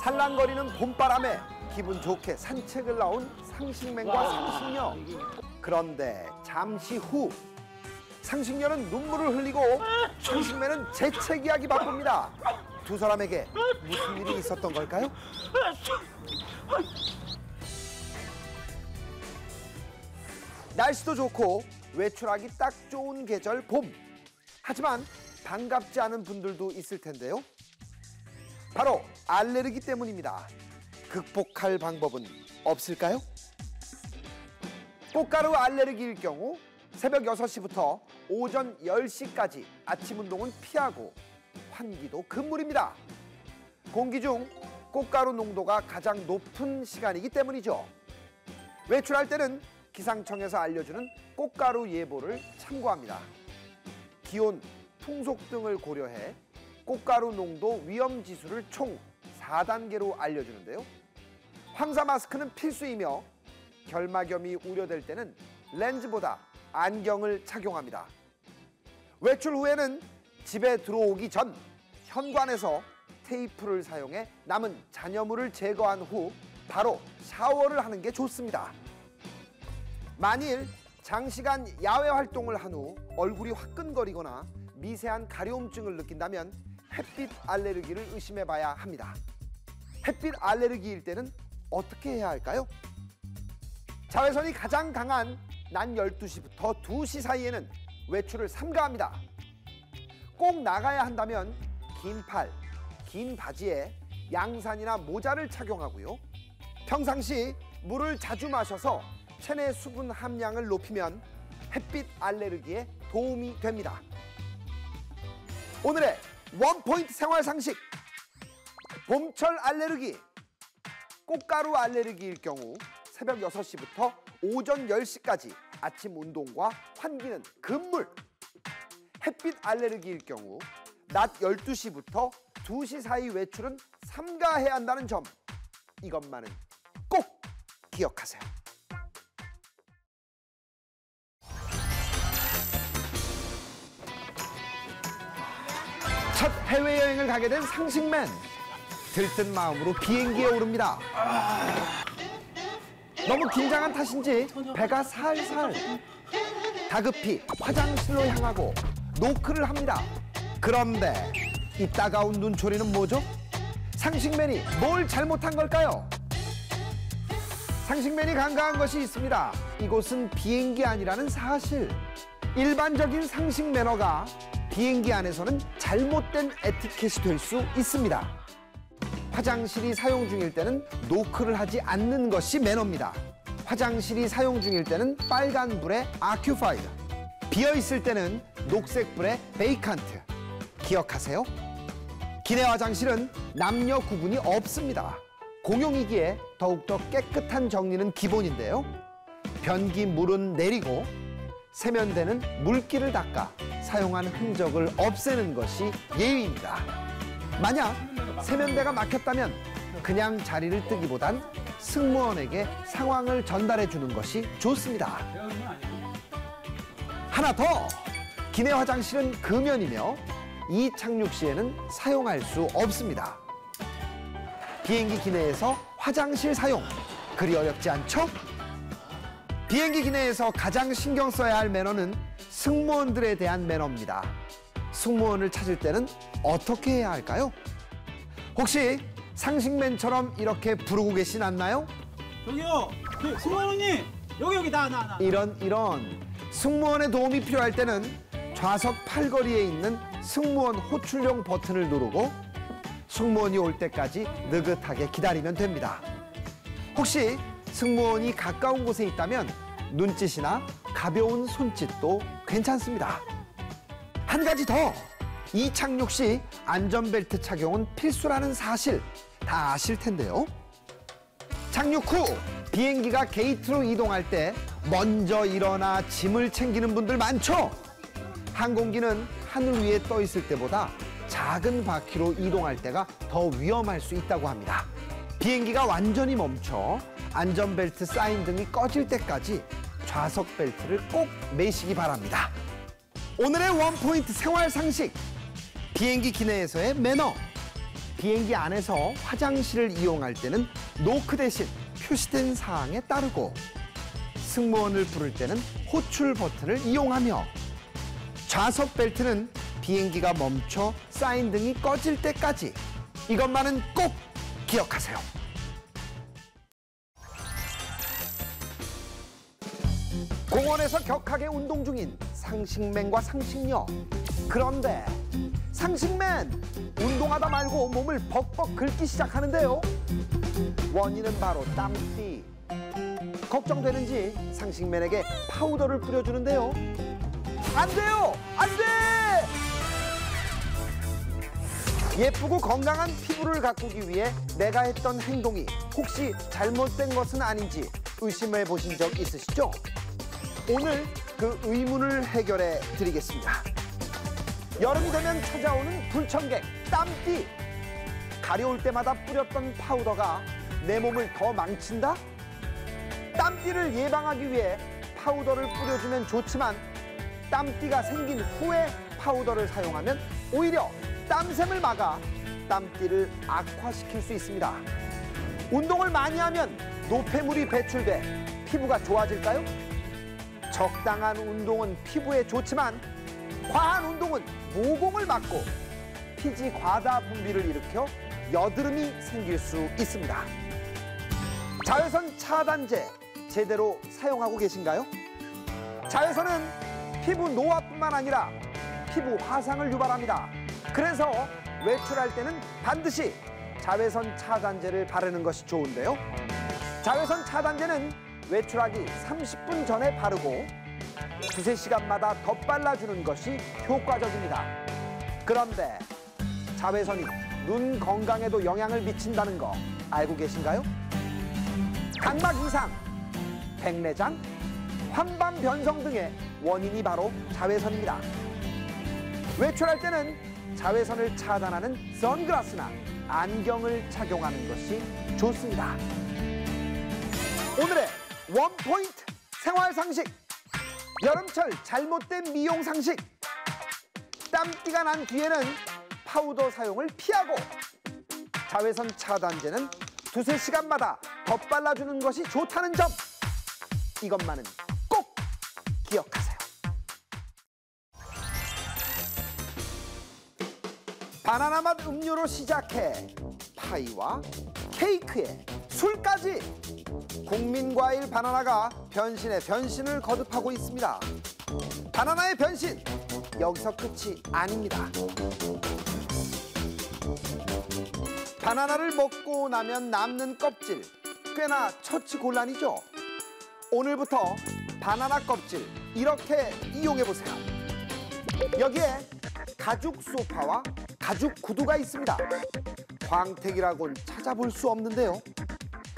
살랑거리는 봄바람에 기분 좋게 산책을 나온 상식맨과 상식녀. 그런데 잠시 후 상식녀는 눈물을 흘리고 상식맨은 재채기하기 바쁩니다. 두 사람에게 무슨 일이 있었던 걸까요? 날씨도 좋고 외출하기 딱 좋은 계절 봄. 하지만 반갑지 않은 분들도 있을 텐데요. 바로 알레르기 때문입니다. 극복할 방법은 없을까요? 꽃가루 알레르기일 경우 새벽 6시부터 오전 10시까지 아침 운동은 피하고 환기도 금물입니다. 공기 중 꽃가루 농도가 가장 높은 시간이기 때문이죠. 외출할 때는 기상청에서 알려주는 꽃가루 예보를 참고합니다. 기온, 풍속 등을 고려해 꽃가루 농도 위험 지수를 총 4단계로 알려주는데요. 황사 마스크는 필수이며 결막염이 우려될 때는 렌즈보다 안경을 착용합니다. 외출 후에는 집에 들어오기 전 현관에서 테이프를 사용해 남은 잔여물을 제거한 후 바로 샤워를 하는 게 좋습니다. 만일 장시간 야외 활동을 한 후 얼굴이 화끈거리거나 미세한 가려움증을 느낀다면 햇빛 알레르기를 의심해 봐야 합니다. 햇빛 알레르기일 때는 어떻게 해야 할까요? 자외선이 가장 강한 낮 12시부터 2시 사이에는 외출을 삼가합니다. 꼭 나가야 한다면 긴 팔, 긴 바지에 양산이나 모자를 착용하고요. 평상시 물을 자주 마셔서 체내 수분 함량을 높이면 햇빛 알레르기에 도움이 됩니다. 오늘의 원포인트 생활 상식. 봄철 알레르기. 꽃가루 알레르기일 경우 새벽 6시부터 오전 10시까지 아침 운동과 환기는 금물. 햇빛 알레르기일 경우 낮 12시부터 2시 사이 외출은 삼가해야 한다는 점. 이것만은 꼭 기억하세요. 첫 해외여행을 가게 된 상식맨. 들뜬 마음으로 비행기에 오릅니다. 너무 긴장한 탓인지 배가 살살. 다급히 화장실로 향하고 노크를 합니다. 그런데 이 따가운 눈초리는 뭐죠? 상식맨이 뭘 잘못한 걸까요? 상식맨이 간과한 것이 있습니다. 이곳은 비행기 아니라는 사실. 일반적인 상식 매너가 비행기 안에서는 잘못된 에티켓이 될 수 있습니다. 화장실이 사용 중일 때는 노크를 하지 않는 것이 매너입니다. 화장실이 사용 중일 때는 빨간 불에 아큐파이드, 비어 있을 때는 녹색 불에 베이칸트. 기억하세요? 기내 화장실은 남녀 구분이 없습니다. 공용이기에 더욱더 깨끗한 정리는 기본인데요. 변기 물은 내리고 세면대는 물기를 닦아 사용한 흔적을 없애는 것이 예의입니다. 만약 세면대가 막혔다면 그냥 자리를 뜨기보단 승무원에게 상황을 전달해 주는 것이 좋습니다. 하나 더! 기내 화장실은 금연이며 이착륙 시에는 사용할 수 없습니다. 비행기 기내에서 화장실 사용, 그리 어렵지 않죠? 비행기 기내에서 가장 신경 써야 할 매너는 승무원들에 대한 매너입니다. 승무원을 찾을 때는 어떻게 해야 할까요? 혹시 상식맨처럼 이렇게 부르고 계신 않나요? 저기요, 승무원님, 여기 나. 이런 승무원의 도움이 필요할 때는 좌석 팔걸이에 있는 승무원 호출용 버튼을 누르고 승무원이 올 때까지 느긋하게 기다리면 됩니다. 혹시 승무원이 가까운 곳에 있다면 눈짓이나 가벼운 손짓도 괜찮습니다. 한 가지 더! 이착륙 시 안전벨트 착용은 필수라는 사실 다 아실 텐데요. 착륙 후 비행기가 게이트로 이동할 때 먼저 일어나 짐을 챙기는 분들 많죠? 항공기는 하늘 위에 떠 있을 때보다 작은 바퀴로 이동할 때가 더 위험할 수 있다고 합니다. 비행기가 완전히 멈춰 안전벨트 사인 등이 꺼질 때까지 좌석 벨트를 꼭 매시기 바랍니다. 오늘의 원포인트 생활 상식. 비행기 기내에서의 매너. 비행기 안에서 화장실을 이용할 때는 노크 대신 표시된 사항에 따르고 승무원을 부를 때는 호출 버튼을 이용하며 좌석 벨트는 비행기가 멈춰 사인등이 꺼질 때까지 이것만은 꼭 기억하세요. 공원에서 격하게 운동 중인 상식맨과 상식녀. 그런데 상식맨, 운동하다 말고 몸을 벅벅 긁기 시작하는데요. 원인은 바로 땀띠. 걱정되는지 상식맨에게 파우더를 뿌려주는데요. 안 돼요! 안 돼! 예쁘고 건강한 피부를 가꾸기 위해 내가 했던 행동이 혹시 잘못된 것은 아닌지 의심해 보신 적 있으시죠? 오늘 그 의문을 해결해 드리겠습니다. 여름이 되면 찾아오는 불청객, 땀띠. 가려울 때마다 뿌렸던 파우더가 내 몸을 더 망친다? 땀띠를 예방하기 위해 파우더를 뿌려주면 좋지만 땀띠가 생긴 후에 파우더를 사용하면 오히려 땀샘을 막아 땀띠를 악화시킬 수 있습니다. 운동을 많이 하면 노폐물이 배출돼 피부가 좋아질까요? 적당한 운동은 피부에 좋지만 과한 운동은 모공을 막고 피지 과다 분비를 일으켜 여드름이 생길 수 있습니다. 자외선 차단제 제대로 사용하고 계신가요? 자외선은 피부 노화뿐만 아니라 피부 화상을 유발합니다. 그래서 외출할 때는 반드시 자외선 차단제를 바르는 것이 좋은데요. 자외선 차단제는 외출하기 30분 전에 바르고 두세 시간마다 덧발라주는 것이 효과적입니다. 그런데 자외선이 눈 건강에도 영향을 미친다는 거 알고 계신가요? 각막 이상, 백내장, 환방 변성 등의 원인이 바로 자외선입니다. 외출할 때는 자외선을 차단하는 선글라스나 안경을 착용하는 것이 좋습니다. 오늘의 원포인트 생활 상식. 여름철 잘못된 미용 상식. 땀띠가 난 뒤에는 파우더 사용을 피하고 자외선 차단제는 두세 시간마다 덧발라주는 것이 좋다는 점. 이것만은 꼭 기억하세요. 바나나 맛 음료로 시작해 파이와 케이크에 술까지 국민과일 바나나가 변신에 변신을 거듭하고 있습니다. 바나나의 변신, 여기서 끝이 아닙니다. 바나나를 먹고 나면 남는 껍질, 꽤나 처치곤란이죠. 오늘부터 바나나 껍질 이렇게 이용해보세요. 여기에 가죽 소파와 가죽 구두가 있습니다. 광택이라고는 찾아볼 수 없는데요.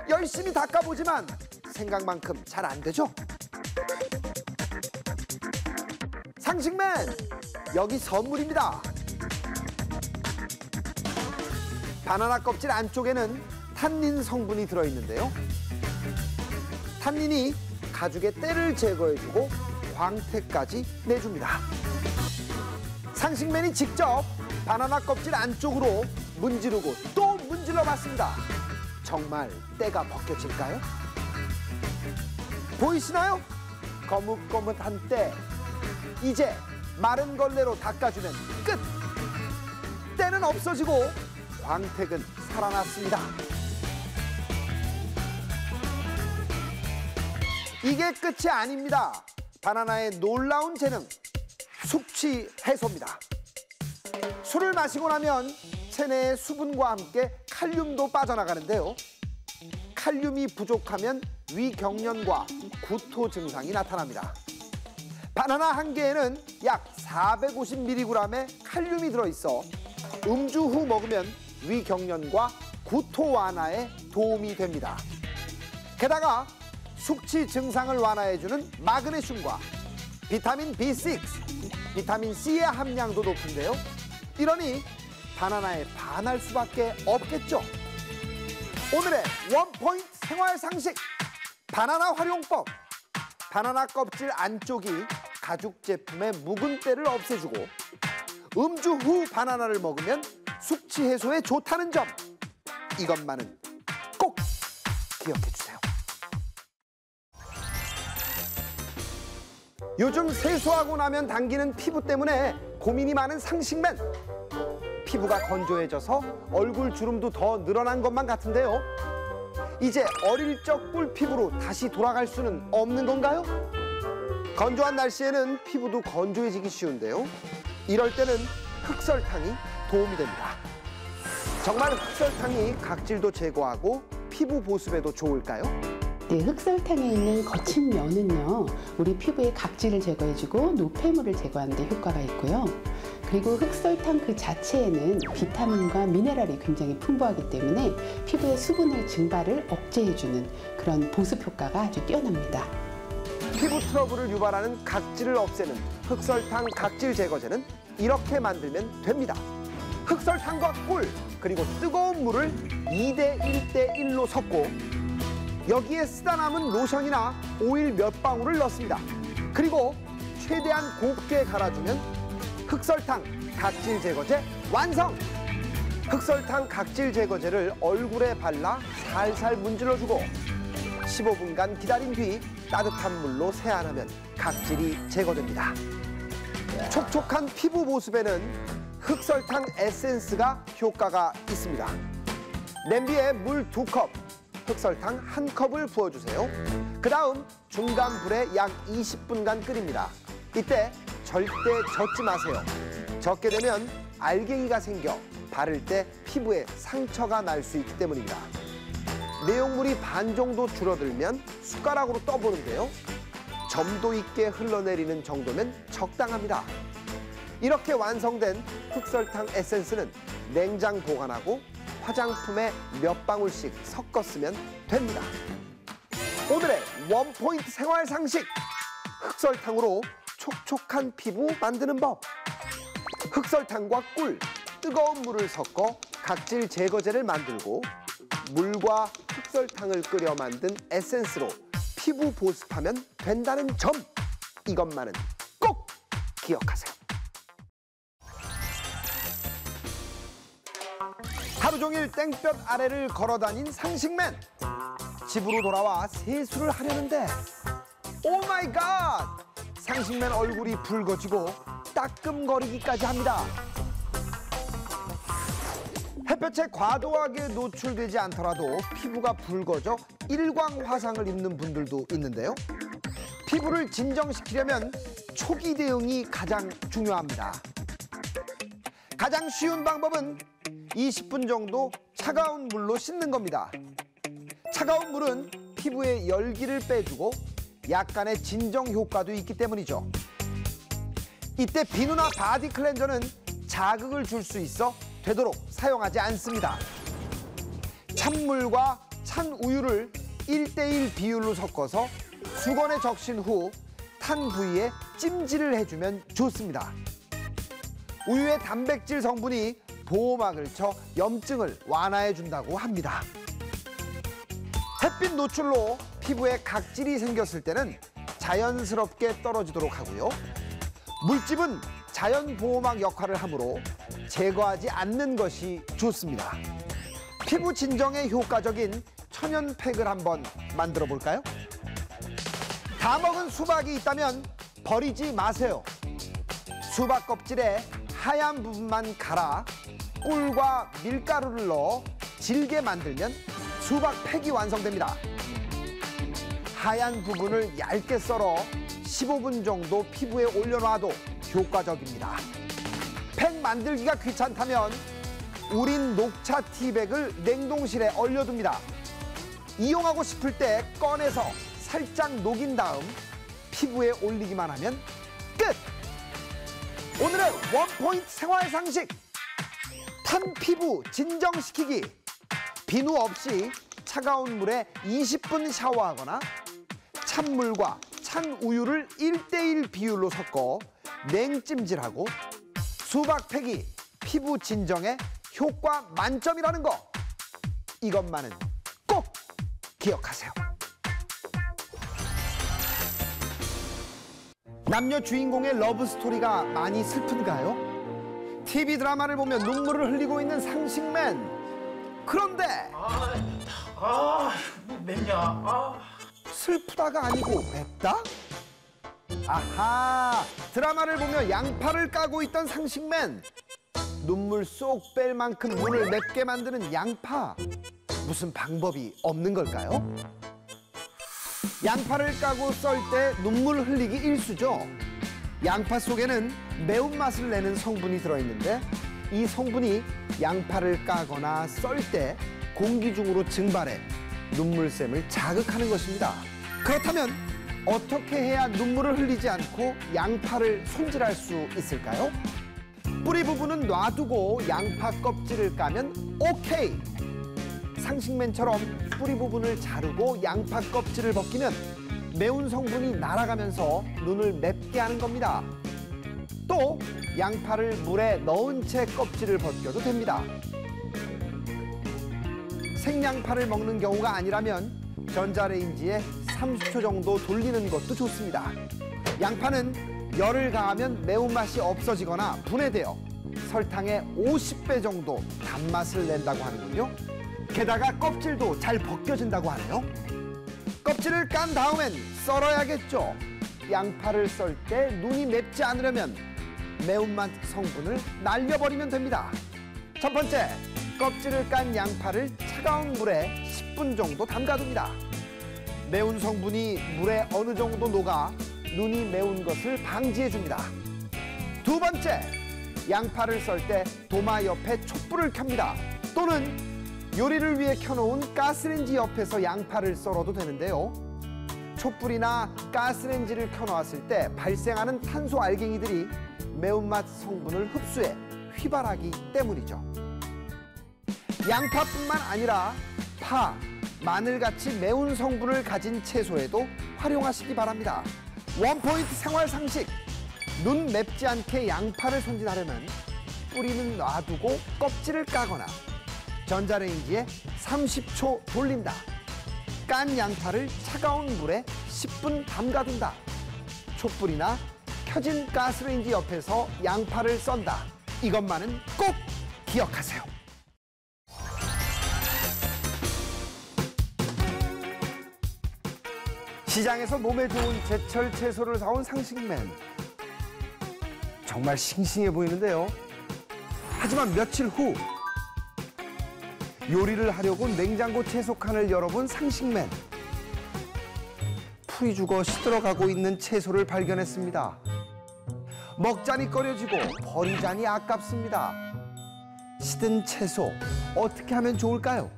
열심히 닦아보지만 생각만큼 잘 안 되죠? 상식맨, 여기 선물입니다. 바나나 껍질 안쪽에는 탄닌 성분이 들어있는데요. 탄닌이 가죽의 때를 제거해주고 광택까지 내줍니다. 상식맨이 직접 바나나 껍질 안쪽으로 문지르고 또 문질러 봤습니다. 정말 때가 벗겨질까요? 보이시나요? 거뭇거뭇한 때. 이제 마른 걸레로 닦아주면 끝! 때는 없어지고 광택은 살아났습니다. 이게 끝이 아닙니다. 바나나의 놀라운 재능, 숙취 해소입니다. 술을 마시고 나면 체내의 수분과 함께 칼륨도 빠져나가는데요. 칼륨이 부족하면 위경련과 구토 증상이 나타납니다. 바나나 한 개에는 약 450mg의 칼륨이 들어있어 음주 후 먹으면 위경련과 구토 완화에 도움이 됩니다. 게다가 숙취 증상을 완화해주는 마그네슘과 비타민 B6, 비타민 C의 함량도 높은데요. 이러니 바나나에 반할 수밖에 없겠죠. 오늘의 원포인트 생활 상식, 바나나 활용법. 바나나 껍질 안쪽이 가죽 제품의 묵은 때를 없애주고 음주 후 바나나를 먹으면 숙취 해소에 좋다는 점, 이것만은 꼭 기억해 주세요. 요즘 세수하고 나면 당기는 피부 때문에 고민이 많은 상식맨. 피부가 건조해져서 얼굴 주름도 더 늘어난 것만 같은데요. 이제 어릴 적 꿀 피부로 다시 돌아갈 수는 없는 건가요? 건조한 날씨에는 피부도 건조해지기 쉬운데요. 이럴 때는 흑설탕이 도움이 됩니다. 정말 흑설탕이 각질도 제거하고 피부 보습에도 좋을까요? 네, 흑설탕에 있는 거친 면은요, 우리 피부의 각질을 제거해주고 노폐물을 제거하는 데 효과가 있고요. 그리고 흑설탕 그 자체에는 비타민과 미네랄이 굉장히 풍부하기 때문에 피부의 수분의 증발을 억제해주는 그런 보습 효과가 아주 뛰어납니다. 피부 트러블을 유발하는 각질을 없애는 흑설탕 각질 제거제는 이렇게 만들면 됩니다. 흑설탕과 꿀, 그리고 뜨거운 물을 2대 1대 1로 섞고 여기에 쓰다 남은 로션이나 오일 몇 방울을 넣습니다. 그리고 최대한 곱게 갈아주면 흑설탕 각질 제거제 완성! 흑설탕 각질 제거제를 얼굴에 발라 살살 문질러주고 15분간 기다린 뒤 따뜻한 물로 세안하면 각질이 제거됩니다. 촉촉한 피부 보습에는 흑설탕 에센스가 효과가 있습니다. 냄비에 물 2컵, 흑설탕 1컵을 부어주세요. 그 다음 중간 불에 약 20분간 끓입니다. 이때 절대 젓지 마세요. 젓게 되면 알갱이가 생겨 바를 때 피부에 상처가 날 수 있기 때문입니다. 내용물이 반 정도 줄어들면 숟가락으로 떠보는데요. 점도 있게 흘러내리는 정도면 적당합니다. 이렇게 완성된 흑설탕 에센스는 냉장 보관하고 화장품에 몇 방울씩 섞어 쓰면 됩니다. 오늘의 원포인트 생활 상식! 흑설탕으로 촉촉한 피부 만드는 법! 흑설탕과 꿀, 뜨거운 물을 섞어 각질 제거제를 만들고 물과 흑설탕을 끓여 만든 에센스로 피부 보습하면 된다는 점! 이것만은 꼭 기억하세요. 하루 종일 땡볕 아래를 걸어다닌 상식맨. 집으로 돌아와 세수를 하려는데 오 마이 갓! 상식맨 얼굴이 붉어지고 따끔거리기까지 합니다. 햇볕에 과도하게 노출되지 않더라도 피부가 붉어져 일광 화상을 입는 분들도 있는데요. 피부를 진정시키려면 초기 대응이 가장 중요합니다. 가장 쉬운 방법은 20분 정도 차가운 물로 씻는 겁니다. 차가운 물은 피부의 열기를 빼주고 약간의 진정 효과도 있기 때문이죠. 이때 비누나 바디 클렌저는 자극을 줄 수 있어 되도록 사용하지 않습니다. 찬물과 찬 우유를 1대1 비율로 섞어서 수건에 적신 후 탄 부위에 찜질을 해주면 좋습니다. 우유의 단백질 성분이 보호막을 쳐 염증을 완화해준다고 합니다. 햇빛 노출로 피부에 각질이 생겼을 때는 자연스럽게 떨어지도록 하고요. 물집은 자연 보호막 역할을 하므로 제거하지 않는 것이 좋습니다. 피부 진정에 효과적인 천연팩을 한번 만들어 볼까요? 다 먹은 수박이 있다면 버리지 마세요. 수박 껍질에 하얀 부분만 갈아 꿀과 밀가루를 넣어 질게 만들면 수박팩이 완성됩니다. 하얀 부분을 얇게 썰어 15분 정도 피부에 올려놔도 효과적입니다. 팩 만들기가 귀찮다면 우린 녹차 티백을 냉동실에 얼려둡니다. 이용하고 싶을 때 꺼내서 살짝 녹인 다음 피부에 올리기만 하면 끝! 오늘의 원포인트 생활 상식! 탄 피부 진정시키기! 비누 없이 차가운 물에 20분 샤워하거나 찬물과 찬 우유를 1대1 비율로 섞어 냉찜질하고 수박팩이 피부 진정에 효과 만점이라는 거! 이것만은 꼭 기억하세요. 남녀 주인공의 러브 스토리가 많이 슬픈가요? TV 드라마를 보며 눈물을 흘리고 있는 상식맨. 그런데 맵냐? 슬프다가 아니고 맵다? 아하, 드라마를 보며 양파를 까고 있던 상식맨. 눈물 쏙 뺄 만큼 눈을 맵게 만드는 양파. 무슨 방법이 없는 걸까요? 양파를 까고 썰 때 눈물 흘리기 일수죠. 양파 속에는 매운맛을 내는 성분이 들어있는데 이 성분이 양파를 까거나 썰 때 공기 중으로 증발해 눈물샘을 자극하는 것입니다. 그렇다면 어떻게 해야 눈물을 흘리지 않고 양파를 손질할 수 있을까요? 뿌리 부분은 놔두고 양파 껍질을 까면 오케이! 상식맨처럼 뿌리 부분을 자르고 양파 껍질을 벗기면 매운 성분이 날아가면서 눈을 맵게 하는 겁니다. 또 양파를 물에 넣은 채 껍질을 벗겨도 됩니다. 생양파를 먹는 경우가 아니라면 전자레인지에 30초 정도 돌리는 것도 좋습니다. 양파는 열을 가하면 매운맛이 없어지거나 분해되어 설탕의 50배 정도 단맛을 낸다고 하는군요. 게다가 껍질도 잘 벗겨진다고 하네요. 껍질을 깐 다음엔 썰어야겠죠. 양파를 썰 때 눈이 맵지 않으려면 매운맛 성분을 날려버리면 됩니다. 첫 번째, 껍질을 깐 양파를 차가운 물에 10분 정도 담가둡니다. 매운 성분이 물에 어느 정도 녹아 눈이 매운 것을 방지해줍니다. 두 번째, 양파를 썰 때 도마 옆에 촛불을 켭니다. 또는 요리를 위해 켜놓은 가스레인지 옆에서 양파를 썰어도 되는데요. 촛불이나 가스레인지를 켜놓았을 때 발생하는 탄소 알갱이들이 매운맛 성분을 흡수해 휘발하기 때문이죠. 양파뿐만 아니라 파, 마늘같이 매운 성분을 가진 채소에도 활용하시기 바랍니다. 원포인트 생활 상식! 눈 맵지 않게 양파를 손질하려면 뿌리는 놔두고 껍질을 까거나 전자레인지에 30초 돌린다. 깐 양파를 차가운 물에 10분 담가둔다. 촛불이나 켜진 가스레인지 옆에서 양파를 썬다. 이것만은 꼭 기억하세요. 시장에서 몸에 좋은 제철 채소를 사온 상식맨. 정말 싱싱해 보이는데요. 하지만 며칠 후 요리를 하려고 냉장고 채소 칸을 열어본 상식맨. 풀이 죽어 시들어가고 있는 채소를 발견했습니다. 먹자니 꺼려지고 버리자니 아깝습니다. 시든 채소 어떻게 하면 좋을까요?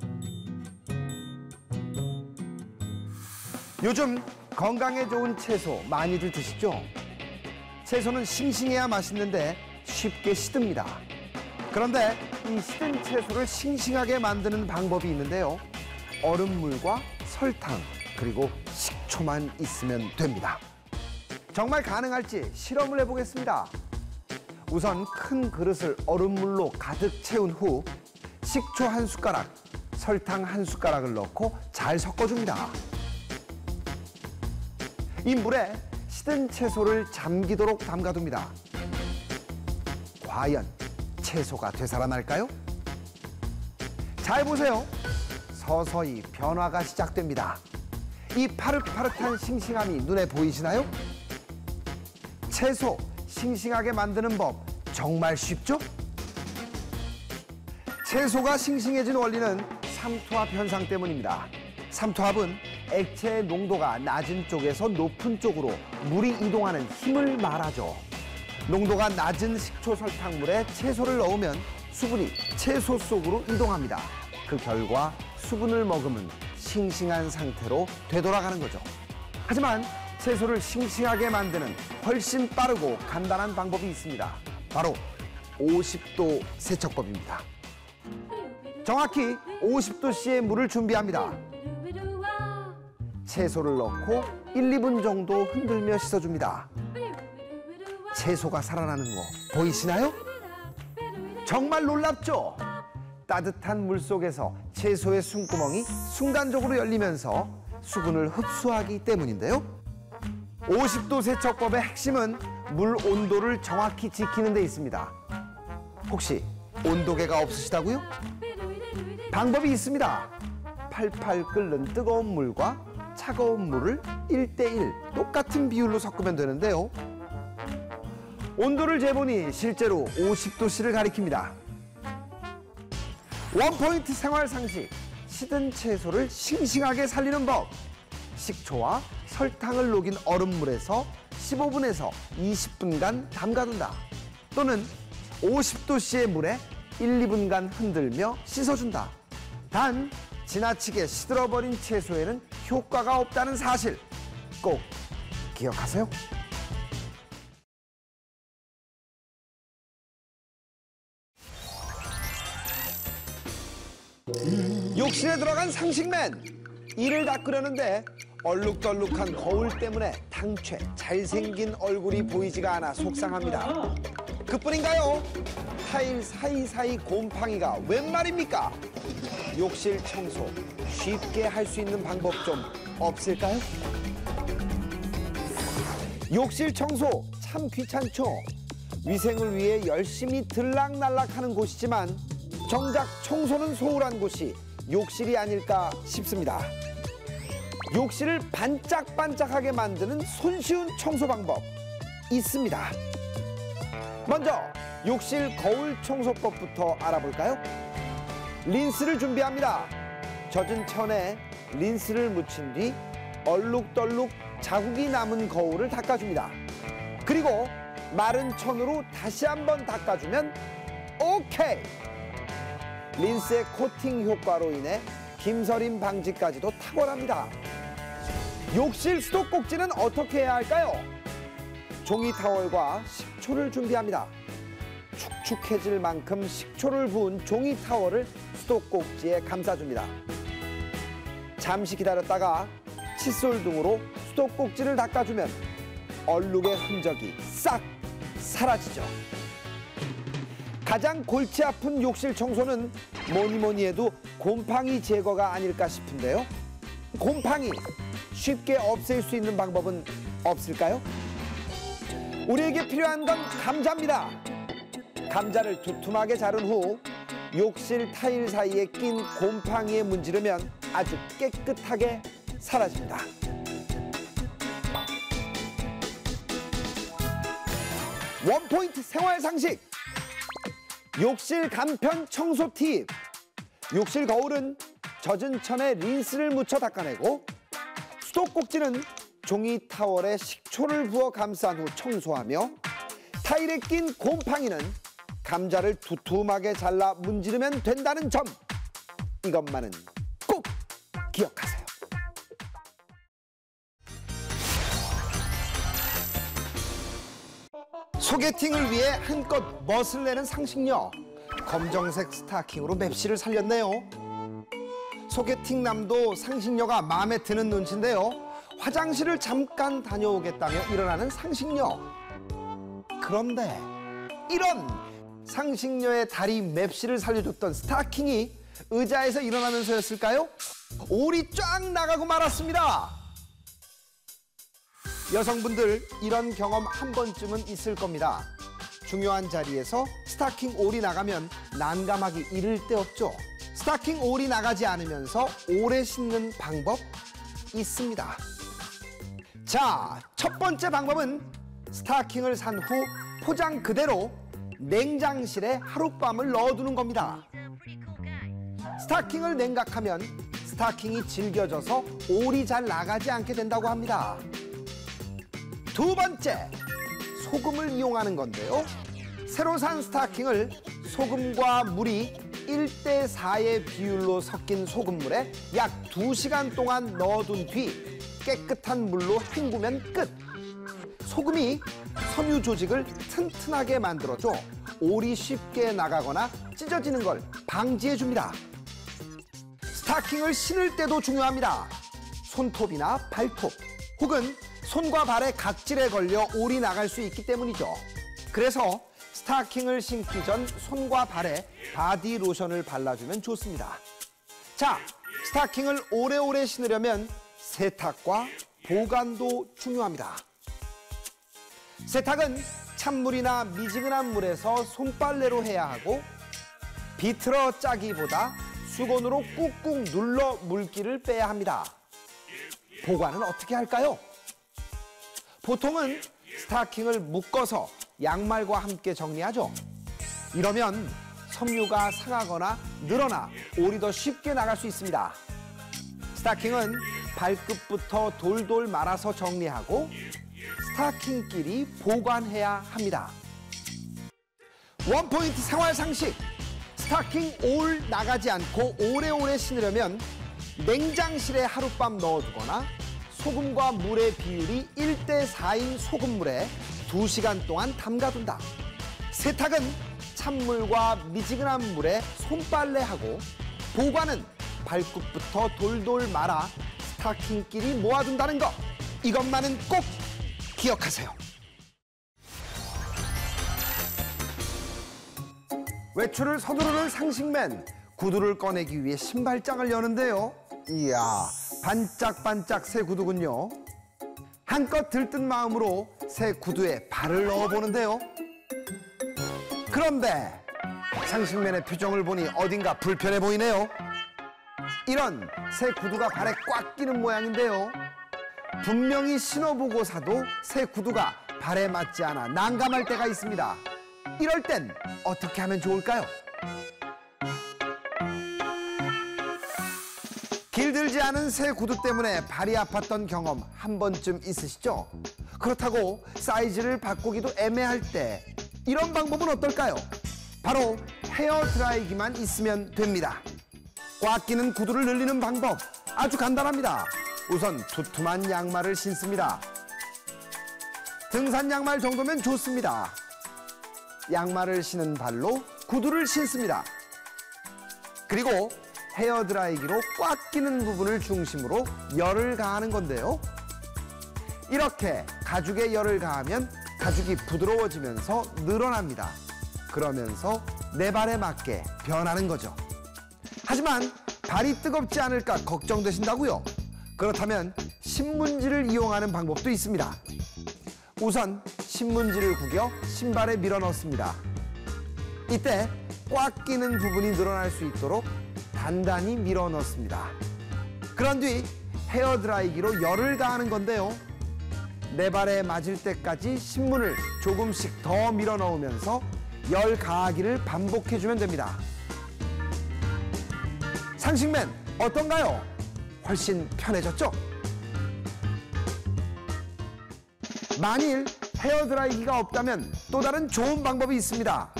요즘 건강에 좋은 채소 많이들 드시죠? 채소는 싱싱해야 맛있는데 쉽게 시듭니다. 그런데 이 시든 채소를 싱싱하게 만드는 방법이 있는데요. 얼음물과 설탕 그리고 식초만 있으면 됩니다. 정말 가능할지 실험을 해보겠습니다. 우선 큰 그릇을 얼음물로 가득 채운 후 식초 1숟가락, 설탕 1숟가락을 넣고 잘 섞어줍니다. 이 물에 시든 채소를 잠기도록 담가둡니다. 과연 채소가 되살아날까요? 잘 보세요. 서서히 변화가 시작됩니다. 이 파릇파릇한 싱싱함이 눈에 보이시나요? 채소 싱싱하게 만드는 법 정말 쉽죠? 채소가 싱싱해진 원리는 삼투압 현상 때문입니다. 삼투압은 액체의 농도가 낮은 쪽에서 높은 쪽으로 물이 이동하는 힘을 말하죠. 농도가 낮은 식초 설탕물에 채소를 넣으면 수분이 채소 속으로 이동합니다. 그 결과 수분을 머금은 싱싱한 상태로 되돌아가는 거죠. 하지만 채소를 싱싱하게 만드는 훨씬 빠르고 간단한 방법이 있습니다. 바로 50도 세척법입니다. 정확히 50도씨의 물을 준비합니다. 채소를 넣고 1, 2분 정도 흔들며 씻어줍니다. 채소가 살아나는 거 보이시나요? 정말 놀랍죠? 따뜻한 물 속에서 채소의 숨구멍이 순간적으로 열리면서 수분을 흡수하기 때문인데요. 50도 세척법의 핵심은 물 온도를 정확히 지키는 데 있습니다. 혹시 온도계가 없으시다고요? 방법이 있습니다. 팔팔 끓는 뜨거운 물과 차가운 물을 1대1 똑같은 비율로 섞으면 되는데요. 온도를 재보니 실제로 50도씨를 가리킵니다. 원포인트 생활 상식, 시든 채소를 싱싱하게 살리는 법. 식초와 설탕을 녹인 얼음물에서 15분에서 20분간 담가둔다. 또는 50도씨의 물에 1, 2분간 흔들며 씻어준다. 단 지나치게 시들어버린 채소에는 효과가 없다는 사실 꼭 기억하세요. 욕실에 들어간 상식맨. 이를 닦으려는데 얼룩덜룩한 거울 때문에 당최 잘생긴 얼굴이 보이지가 않아 속상합니다. 그뿐인가요? 타일 사이사이 곰팡이가 웬 말입니까? 욕실 청소 쉽게 할 수 있는 방법 좀 없을까요? 욕실 청소 참 귀찮죠? 위생을 위해 열심히 들락날락하는 곳이지만 정작 청소는 소홀한 곳이 욕실이 아닐까 싶습니다. 욕실을 반짝반짝하게 만드는 손쉬운 청소 방법 있습니다. 먼저 욕실 거울 청소법부터 알아볼까요? 린스를 준비합니다. 젖은 천에 린스를 묻힌 뒤 얼룩덜룩 자국이 남은 거울을 닦아줍니다. 그리고 마른 천으로 다시 한번 닦아주면 오케이! 린스의 코팅 효과로 인해 김서림 방지까지도 탁월합니다. 욕실 수도꼭지는 어떻게 해야 할까요? 종이 타월과 식초를 준비합니다. 축축해질 만큼 식초를 부은 종이 타월을 수도꼭지에 감싸줍니다. 잠시 기다렸다가 칫솔 등으로 수도꼭지를 닦아주면 얼룩의 흔적이 싹 사라지죠. 가장 골치 아픈 욕실 청소는 뭐니 해도 곰팡이 제거가 아닐까 싶은데요. 곰팡이 쉽게 없앨 수 있는 방법은 없을까요? 우리에게 필요한 건 감자입니다. 감자를 두툼하게 자른 후 욕실 타일 사이에 낀 곰팡이에 문지르면 아주 깨끗하게 사라집니다. 원포인트 생활 상식! 욕실 간편 청소 팁! 욕실 거울은 젖은 천에 린스를 묻혀 닦아내고 수도꼭지는 종이 타월에 식초를 부어 감싼 후 청소하며 타일에 낀 곰팡이는 감자를 두툼하게 잘라 문지르면 된다는 점, 이것만은 꼭 기억하세요. 소개팅을 위해 한껏 멋을 내는 상식녀. 검정색 스타킹으로 맵시를 살렸네요. 소개팅남도 상식녀가 마음에 드는 눈치인데요. 화장실을 잠깐 다녀오겠다며 일어나는 상식녀. 그런데 이런 상식녀의 다리 맵시를 살려줬던 스타킹이 의자에서 일어나면서였을까요? 올이 쫙 나가고 말았습니다. 여성분들 이런 경험 한 번쯤은 있을 겁니다. 중요한 자리에서 스타킹 올이 나가면 난감하기 이를 데 없죠. 스타킹 올이 나가지 않으면서 오래 신는 방법 있습니다. 자, 첫 번째 방법은 스타킹을 산 후 포장 그대로 냉장실에 하룻밤을 넣어두는 겁니다. 스타킹을 냉각하면 스타킹이 질겨져서 올이 잘 나가지 않게 된다고 합니다. 두 번째, 소금을 이용하는 건데요. 새로 산 스타킹을 소금과 물이 1대4의 비율로 섞인 소금물에 약 2시간 동안 넣어둔 뒤 깨끗한 물로 헹구면 끝. 소금이 섬유 조직을 튼튼하게 만들어줘 올이 쉽게 나가거나 찢어지는 걸 방지해줍니다. 스타킹을 신을 때도 중요합니다. 손톱이나 발톱 혹은 손과 발의 각질에 걸려 올이 나갈 수 있기 때문이죠. 그래서 스타킹을 신기 전 손과 발에 바디 로션을 발라주면 좋습니다. 자, 스타킹을 오래오래 신으려면 세탁과 보관도 중요합니다. 세탁은 찬물이나 미지근한 물에서 손빨래로 해야 하고 비틀어 짜기보다 수건으로 꾹꾹 눌러 물기를 빼야 합니다. 보관은 어떻게 할까요? 보통은 스타킹을 묶어서 양말과 함께 정리하죠. 이러면 섬유가 상하거나 늘어나 올이 더 쉽게 나갈 수 있습니다. 스타킹은 발끝부터 돌돌 말아서 정리하고 스타킹끼리 보관해야 합니다. 원포인트 생활 상식. 스타킹 올 나가지 않고 오래오래 신으려면 냉장실에 하룻밤 넣어두거나 소금과 물의 비율이 1대4인 소금물에 2시간 동안 담가둔다. 세탁은 찬물과 미지근한 물에 손빨래하고 보관은 발끝부터 돌돌 말아 스타킹끼리 모아둔다는 것. 이것만은 꼭 기억하세요. 외출을 서두르는 상식맨. 구두를 꺼내기 위해 신발장을 여는데요. 이야, 반짝반짝 새 구두군요. 한껏 들뜬 마음으로 새 구두에 발을 넣어보는데요. 그런데 상식맨의 표정을 보니 어딘가 불편해 보이네요. 이런 새 구두가 발에 꽉 끼는 모양인데요. 분명히 신어보고 사도 새 구두가 발에 맞지 않아 난감할 때가 있습니다. 이럴 땐 어떻게 하면 좋을까요? 길들지 않은 새 구두 때문에 발이 아팠던 경험 한 번쯤 있으시죠? 그렇다고 사이즈를 바꾸기도 애매할 때 이런 방법은 어떨까요? 바로 헤어 드라이기만 있으면 됩니다. 꽉 끼는 구두를 늘리는 방법 아주 간단합니다. 우선 두툼한 양말을 신습니다. 등산 양말 정도면 좋습니다. 양말을 신은 발로 구두를 신습니다. 그리고 헤어 드라이기로 꽉 끼는 부분을 중심으로 열을 가하는 건데요. 이렇게 가죽에 열을 가하면 가죽이 부드러워지면서 늘어납니다. 그러면서 내 발에 맞게 변하는 거죠. 하지만 발이 뜨겁지 않을까 걱정되신다고요? 그렇다면 신문지를 이용하는 방법도 있습니다. 우선 신문지를 구겨 신발에 밀어 넣습니다. 이때 꽉 끼는 부분이 늘어날 수 있도록 단단히 밀어 넣습니다. 그런 뒤 헤어 드라이기로 열을 가하는 건데요. 내 발에 맞을 때까지 신문을 조금씩 더 밀어 넣으면서 열 가하기를 반복해주면 됩니다. 상식맨 어떤가요? 훨씬 편해졌죠? 만일 헤어 드라이기가 없다면 또 다른 좋은 방법이 있습니다.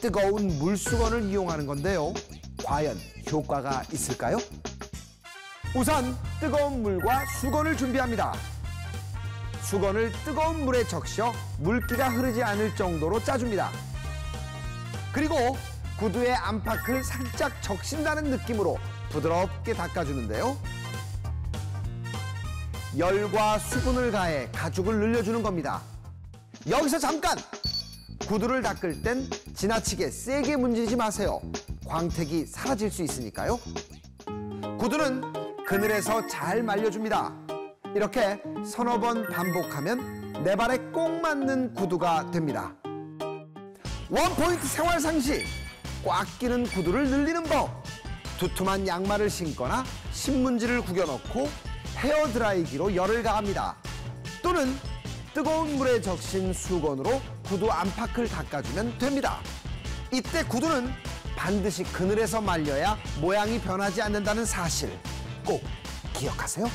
뜨거운 물수건을 이용하는 건데요. 과연 효과가 있을까요? 우선 뜨거운 물과 수건을 준비합니다. 수건을 뜨거운 물에 적셔 물기가 흐르지 않을 정도로 짜줍니다. 그리고 구두의 안팎을 살짝 적신다는 느낌으로 부드럽게 닦아주는데요. 열과 수분을 가해 가죽을 늘려주는 겁니다. 여기서 잠깐! 구두를 닦을 땐 지나치게 세게 문지르지 마세요. 광택이 사라질 수 있으니까요. 구두는 그늘에서 잘 말려줍니다. 이렇게 서너 번 반복하면 내 발에 꼭 맞는 구두가 됩니다. 원포인트 생활 상식! 꽉 끼는 구두를 늘리는 법! 두툼한 양말을 신거나 신문지를 구겨넣고 헤어 드라이기로 열을 가합니다. 또는 뜨거운 물에 적신 수건으로 구두 안팎을 닦아주면 됩니다. 이때 구두는 반드시 그늘에서 말려야 모양이 변하지 않는다는 사실 꼭 기억하세요.